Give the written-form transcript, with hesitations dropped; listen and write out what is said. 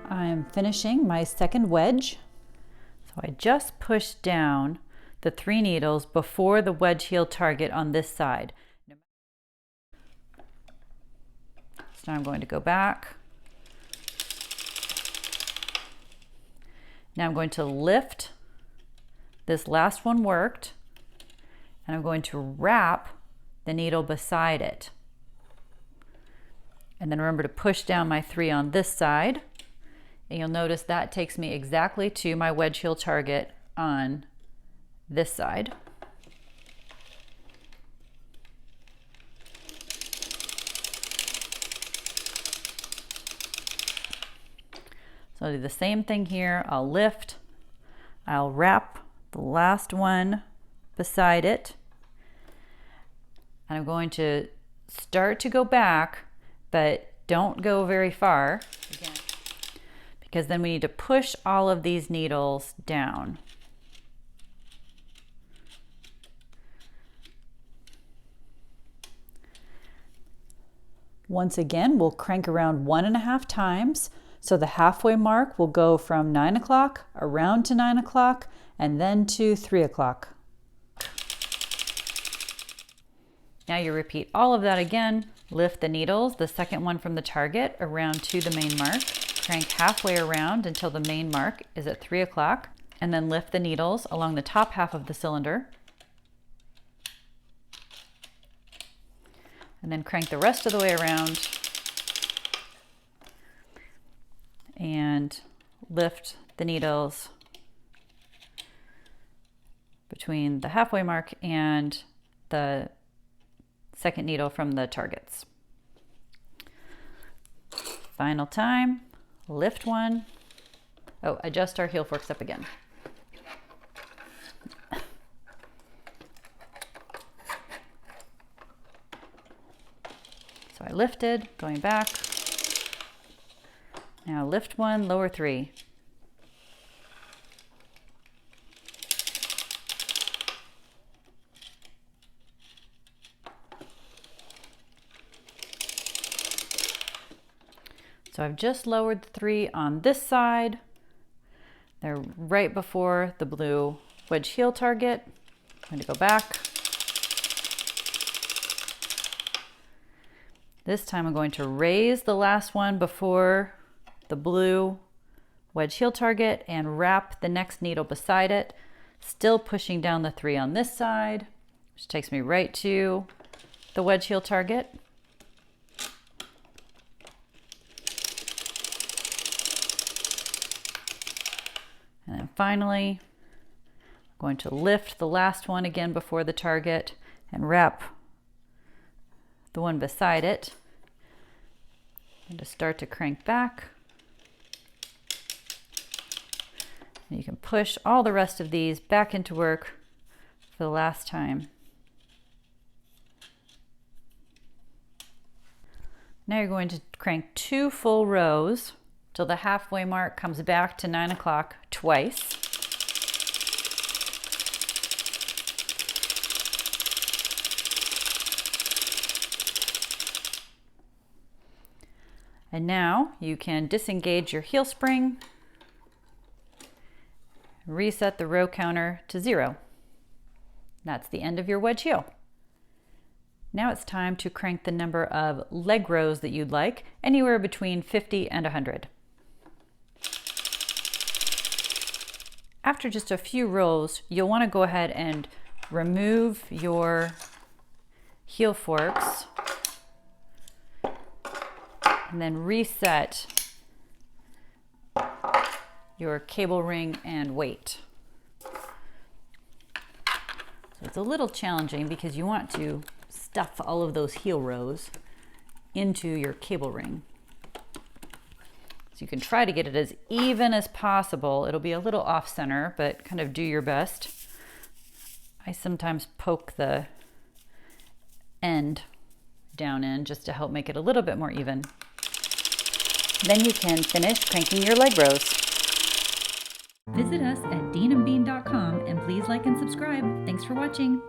I'm finishing my second wedge. So I just pushed down the 3 needles before the wedge heel target on this side. So now I'm going to go back. Now I'm going to lift. This last one worked, and I'm going to wrap the needle beside it. And then remember to push down my 3 on this side. And you'll notice that takes me exactly to my wedge heel target on this side. So I'll do the same thing here. I'll lift, I'll wrap the last one beside it, and I'm going to start to go back, but don't go very far again, because then we need to push all of these needles down. Once again, we'll crank around 1.5 times. So the halfway mark will go from 9 o'clock around to 9 o'clock and then to 3 o'clock. Now you repeat all of that again. Lift the needles, the second one from the target, around to the main mark. Crank halfway around until the main mark is at 3 o'clock, and then lift the needles along the top half of the cylinder. And then crank the rest of the way around and lift the needles between the halfway mark and the second needle from the targets. Final time, lift one. Oh, adjust our heel forks up again. So I lifted, going back. Now lift one, lower 3. So I've just lowered the 3 on this side. They're right before the blue wedge heel target. I'm going to go back. This time I'm going to raise the last one before the blue wedge heel target and wrap the next needle beside it, still pushing down the 3 on this side, which takes me right to the wedge heel target. And then finally, I'm going to lift the last one again before the target and wrap the one beside it, and to start to crank back. And you can push all the rest of these back into work for the last time. Now you're going to crank 2 full rows till the halfway mark comes back to 9 o'clock twice. And now you can disengage your heel spring, reset the row counter to 0. That's the end of your wedge heel. Now it's time to crank the number of leg rows that you'd like, anywhere between 50 and 100. After just a few rows, you'll want to go ahead and remove your heel forks and then reset your cable ring and weight. So it's a little challenging because you want to stuff all of those heel rows into your cable ring. So you can try to get it as even as possible. It'll be a little off center, but kind of do your best. I sometimes poke the end down in just to help make it a little bit more even. Then you can finish cranking your leg rows. Visit us at deanandbean.com and please like and subscribe. Thanks for watching.